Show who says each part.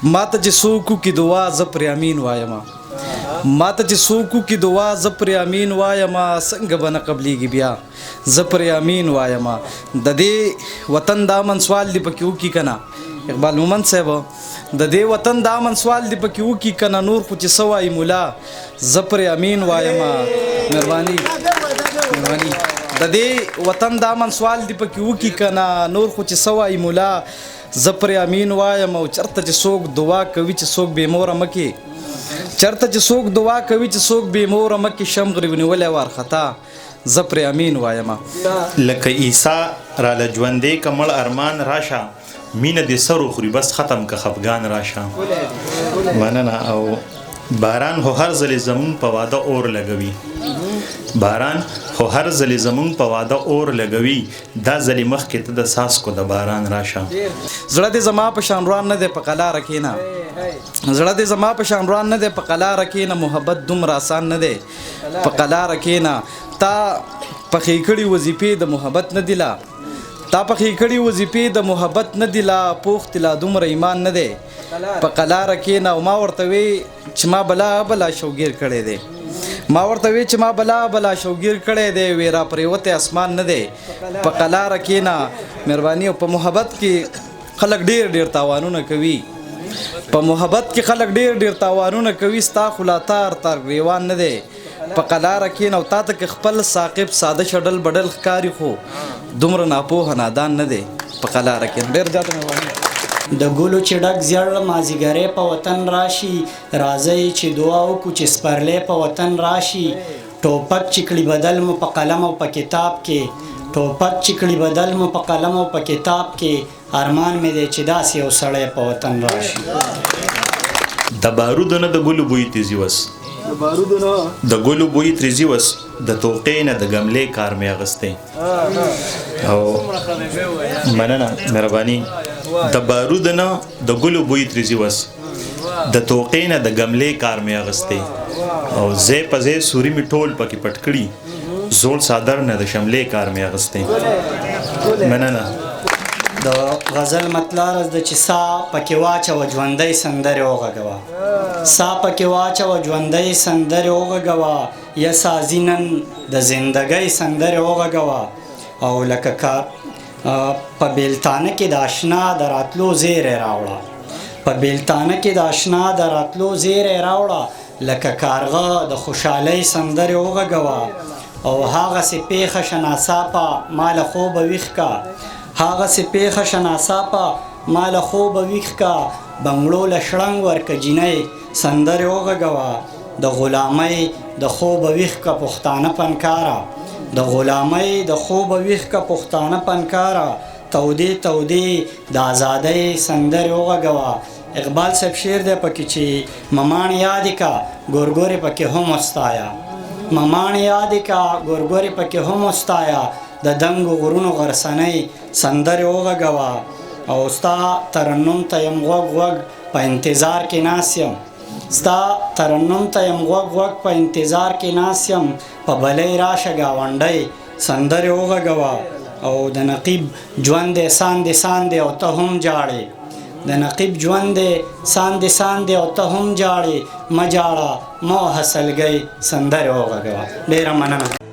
Speaker 1: ماته چې څوک کی دعا ز پر امین وایم ماته چې څوک کی دعا ز پر امین وایم څنګه بنه قبليږي بیا ز پر امین وایم د دې وطن دا من سوال دی پکې وکي کنا اقبال مومند صاحب د دې وطن دا من سوال دی پکې وکي کنا نور خو چې سوای مولا ز پر امین وایم مهرباني د دې وطن دا من سوال دی پکې وکي کنا نور خو چې سوای مولا ز پر امین وایم او چرته چې څوک دعا کوي چې څوک به مور مکي چرته چې څوک دعا کوي چې څوک به مور مکي شم غریبنی ولې وار خطا ز پر امین وایم
Speaker 2: لکه عیسی را لجوندې کمل ارمان راشه مینه دې سر خوري بس ختم که خفګان راشه مننه او باران هو هر ځل زمون په واده اور لګوي باران خو هر ځل زمون په واده اور لګوي دا ځل مخکې ته د ساس کو د باران راشه
Speaker 1: زړه دې زما په شان روان نه دی په قلا رکینا زړه دې زما په شان روان نه دی په قلا رکینا محبت دومره آسان نه دی په قلا رکینا تا پخې کړي وظیفې د محبت نه دیلا تا پخې کړي وظیفې د محبت نه دیلا پوخ تلا دومره ایمان نه دی په قلا رکینا او ما ورته وی چې ما بلا شوګیر کړي دی ما ورته وی چې ما بلا شوګیر کړي دی ویرا پریوته اسمان نه دی په قلا رکینا مهرباني او په محبت کې خلک ډیر تاوانونه کوي په محبت کې خلک ډیر تاوانونه کوي ستا خلاتار تر ریوان نه دی په قلا رکینا او تا ته خپل ثاقب ساده شډل بدل ښکاری خو دومره ناپوه نادان نه دی په قلا رکینا ډیر زیات مهرباني
Speaker 3: د ګلو چې ډک زیړ مازیګری په وطن راشي راځئ چې دعا وکړو چې سپرلی په وطن راشي ټوپک چې کړي بدل مو په قلم او په کتاب کې ټوپک چې کړي بدل مو په قلم او په کتاب کې ارمان مې دی چې داسې یو سړی په وطن راشي
Speaker 2: د بارودو نه د ګلو بوی تیزي وس د ګلو بوی تیزي وس د توقې نه د ګملې کار مې اغستی او مننه مهرباني د بارود نه د ګلو بوی تریزي وس د توقې نه د ګملې کار مې اغستی او زه په زه سوري می ټول پکې پټ کړي زوړ صادر نه د شملې کار مې اغستی مننه
Speaker 3: د غزل مطلب د چې سا پکې واچوه ژوندۍ سندرې وغږوه سا پکې واچوه ژوندۍ سندرې وغږوه یا سازي نن د زندګۍ سندرې وغږوه او لکه کار په بیلتانه کې د آشنا د راتلو زیری راوړه په بیلتانه کې د آشنا د راتلو زیری راوړه لکه کارغه د خوشحالۍ سندرې وغږوه او هغسې پیښه شناڅاپه ما له خوبه ویښ کا هغسې پیښه شناڅاپه ما له خوبه ویښ کا بنګړو له شړنګ ورکه جینۍ سندرې وغږوه د غلامۍ د خوبه ویښ کا پښتانه فنکاره د غلامۍ د خوبه ویښ کا پښتانه فنکاره تودې د ازادۍ سندرې وغږوه اقبال صاحب شعر دی پکې چې ممان یادې کا ګورګورې پکې هم وستایا ممان یادې کا ګورګورې پکې هم وستایا د دنګو غرونو غرسنۍ سندرې وغږوه او ستا ترنم ته یم غوږ په انتظار کې ناست یم ستا ترنم ته یم غوږ په انتظار کې ناست یم په بلۍ راشه ګاونډۍ سندرې وغږوه او د نقیب ژوند دی ساندې او ته هم جاړې د نقیب ژوند دی ساندې او ته هم جاړې مه جاړه مه وهه سلګۍ سندرې وغږوه ډېره مننه